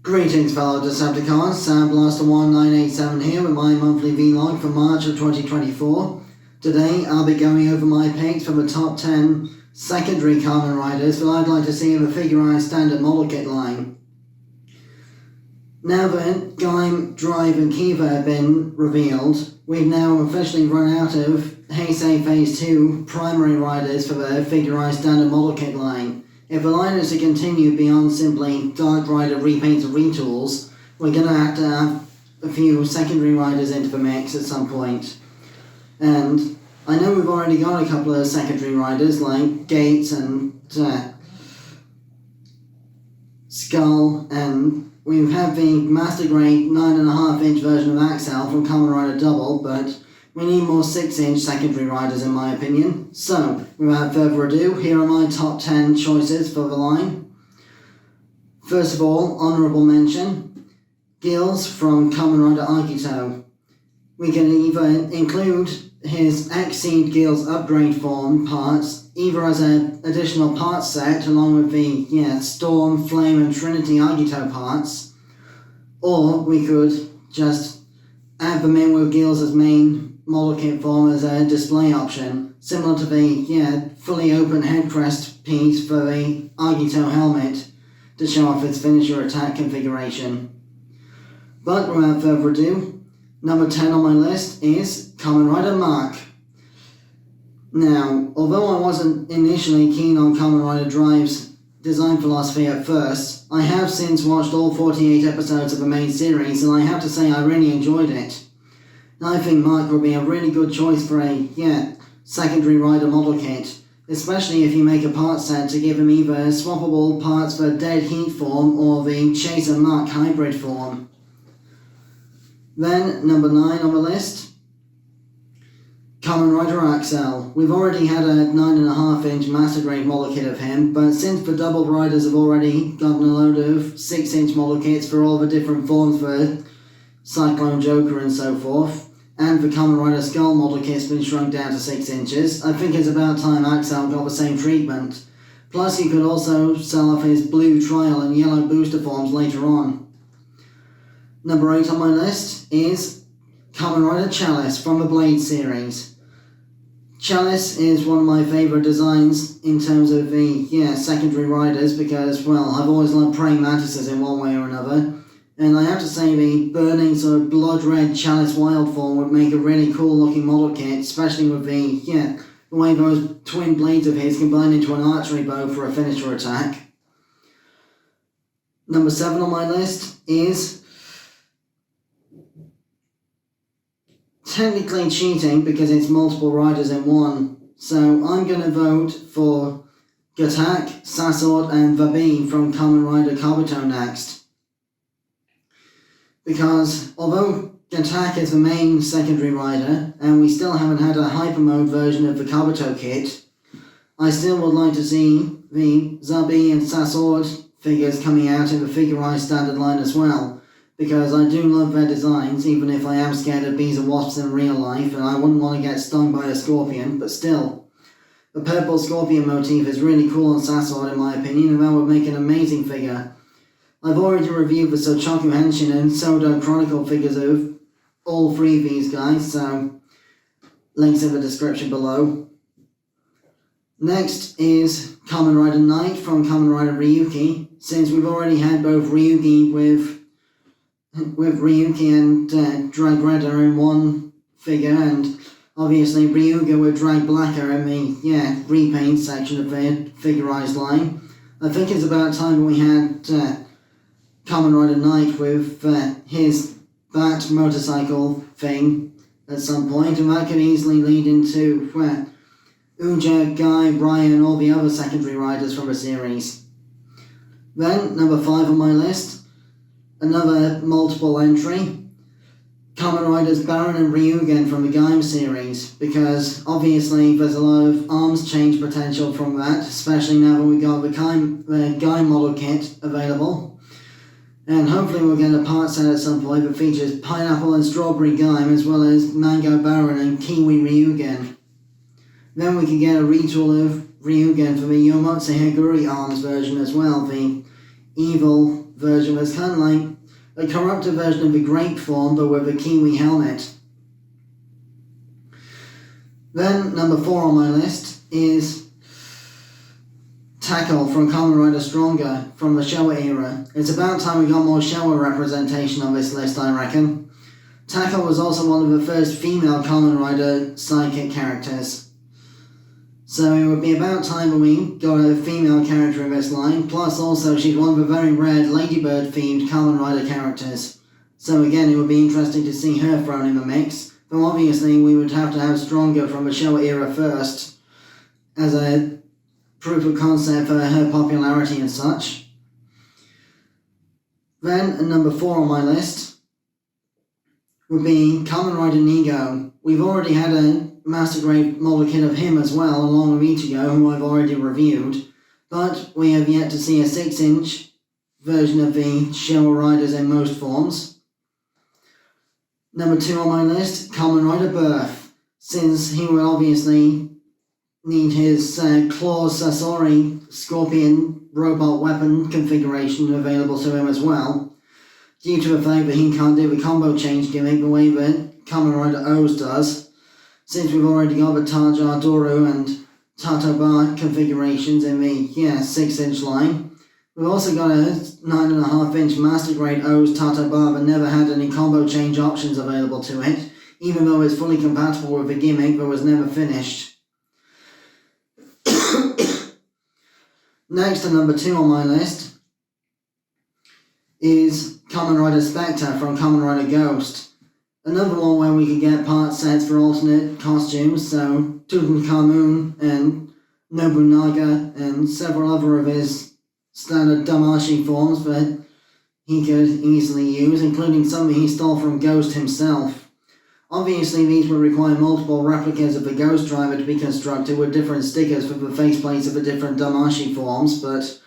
Greetings fellow Decepticons, SoundBlaster1987 here with my monthly vlog for March of 2024. Today I'll be going over my picks for the top 10 secondary Kamen Riders that I'd like to see in the figurized standard model kit line. Now that Geiz, Drive and Kiva have been revealed, we've now officially run out of Heisei Phase 2 primary riders for the figurized standard model kit line. If the line is to continue beyond simply Dark Rider repaints and retools, we're going to have a few secondary riders into the mix at some point. And I know we've already got a couple of secondary riders like Geiz and Skull, and we have the Master Grade 9.5-inch version of Axel from Kamen Rider Double, but we need more 6-inch secondary riders in my opinion. So, without further ado, here are my top 10 choices for the line. First of all, honourable mention, Geiz from Kamen Rider Ichigou. We can either include his Exceed Geiz upgrade form parts, either as an additional parts set along with the Storm, Flame and Trinity Ichigou parts, or we could just add them in with Geiz's main model kit form as a display option, similar to the fully open head crest piece for the Ichigou helmet to show off its finisher attack configuration. But without further ado, number 10 on my list is Kamen Rider Mark. Now, although I wasn't initially keen on Kamen Rider Drive's design philosophy at first, I have since watched all 48 episodes of the main series and I have to say I really enjoyed it. I think Mark will be a really good choice for a, secondary rider model kit, especially if you make a part set to give him either swappable parts for Dead Heat form or the Chaser Mark hybrid form. Then, number 9 on the list, Kamen Rider Axel. We've already had a 9.5-inch Master Grade model kit of him, but since the double riders have already gotten a load of 6-inch model kits for all the different forms for Cyclone Joker and so forth, and the Kamen Rider Skull model kit's been shrunk down to 6 inches, I think it's about time Axel got the same treatment. Plus you could also sell off his blue trial and yellow booster forms later on. Number 8 on my list is Kamen Rider Chalice from the Blade series. Chalice is one of my favourite designs in terms of the secondary riders because, well, I've always loved praying mantises in one way or another. And I have to say the burning sort of blood red Chalice wild form would make a really cool looking model kit, especially with the way those twin blades of his combine into an archery bow for a finisher attack. Number 7 on my list is technically cheating because it's multiple riders in one. So I'm going to vote for Gatak, Sasord and Vabi from Kamen Rider Kabuto next. Because although Gatak is the main secondary rider, and we still haven't had a hyper mode version of the Kabuto kit, I still would like to see the Zabi and Sasord figures coming out in the figurized standard line as well, because I do love their designs, even if I am scared of bees and wasps in real life, and I wouldn't want to get stung by a scorpion, but still. The purple scorpion motif is really cool on Sasord in my opinion, and that would make an amazing figure. I've already reviewed the Sochoku Henshin and Sodo Chronicle figures of all 3 of these guys, so links in the description below. Next is Kamen Rider Knight from Kamen Rider Ryuki. Since we've already had both Ryugi with Ryuki and Drag Redder in one figure, and obviously Ryuga with Drag Blacker in the repaint section of the figurized line, I think it's about time we had Kamen Rider Knight with his Bat motorcycle thing at some point, and that could easily lead into Uja, Guy, Ryan and all the other secondary riders from the series. Then, number 5 on my list, another multiple entry, Kamen Riders Baron and Ryugen from the Geiz series, because obviously there's a lot of arms change potential from that, especially now that we got the Geiz model kit available. And hopefully we'll get a part set at some point that features Pineapple and Strawberry Geiz as well as Mango Baron and Kiwi Ryugen. Then we can get a retool of Ryugen for the Yomotsu Higuri arms version as well, the evil version was kind of like a corrupted version of the grape form, but with a kiwi helmet. Then, number 4 on my list is Tackle from Kamen Rider Stronger from the Showa era. It's about time we got more Showa representation on this list, I reckon. Tackle was also one of the first female Kamen Rider sidekick characters. So it would be about time when we got a female character in this line, plus also she's one of the very rare Ladybird themed Kamen Rider characters. So again, it would be interesting to see her thrown in the mix, but obviously we would have to have Stronger from the Showa era first, as a proof of concept for her popularity and such. Then, number 4 on my list would be Kamen Rider Zi-O. We've already had a Master Grade model kit of him as well, along with Ichigou, who I've already reviewed, but we have yet to see a 6-inch version of the Showa Riders in most forms. Number 2 on my list, Kamen Rider Birth, since he will obviously need his Claws Sasori Scorpion robot weapon configuration available to him as well, due to the fact that he can't do the combo change gimmick the way that Kamen Rider O's does, since we've already got the Taja Doru and Tatoba configurations in the 6-inch line. We've also got a 9.5-inch Master Grade O's Tatoba but never had any combo change options available to it, even though it's fully compatible with the gimmick but was never finished. Next, to number 2 on my list is Kamen Rider Spectre from Kamen Rider Ghost. Another one where we could get part sets for alternate costumes, so Tutankhamun and Nobunaga and several other of his standard Damashi forms that he could easily use, including some that he stole from Ghost himself. Obviously, these would require multiple replicas of the Ghost driver to be constructed with different stickers for the faceplates of the different Damashi forms, but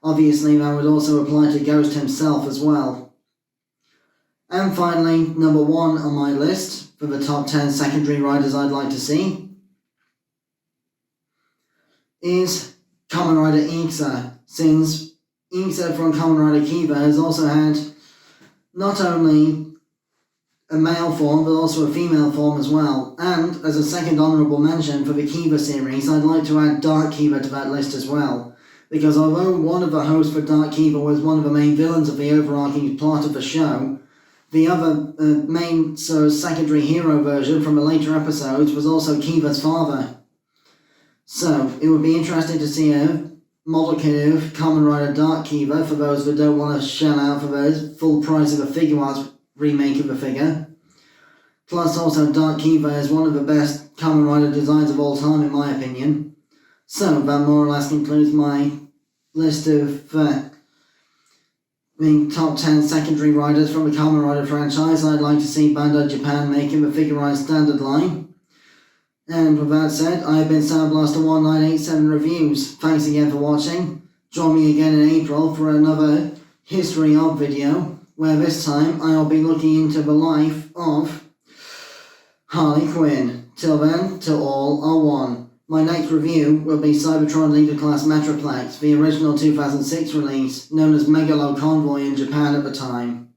obviously that would also apply to Ghost himself as well. And finally, number 1 on my list for the top 10 secondary riders I'd like to see is Kamen Rider Ichigou, since Ichigou from Kamen Rider Kiva has also had not only a male form, but also a female form as well. And, as a second honourable mention for the Kiva series, I'd like to add Dark Kiva to that list as well. Because although one of the hosts for Dark Kiva was one of the main villains of the overarching plot of the show, the other main secondary hero version from the later episodes was also Kiva's father. So, it would be interesting to see a model kit of Kamen Rider Dark Kiva for those that don't want to shell out for the full price of a Figure Arts remake of the figure. Plus also Dark Kiva is one of the best Kamen Rider designs of all time in my opinion. So that more or less concludes my list of the top 10 secondary riders from the Kamen Rider franchise I'd like to see Bandai Japan making the Figure Arts standard line. And with that said, I have been SoundBlaster1987 Reviews. Thanks again for watching. Join me again in April for another History of video, where this time I'll be looking into the life of Harley Quinn. Till then, till all are one. My next review will be Cybertron Leader Class Metroplex, the original 2006 release, known as Megalo Convoy in Japan at the time.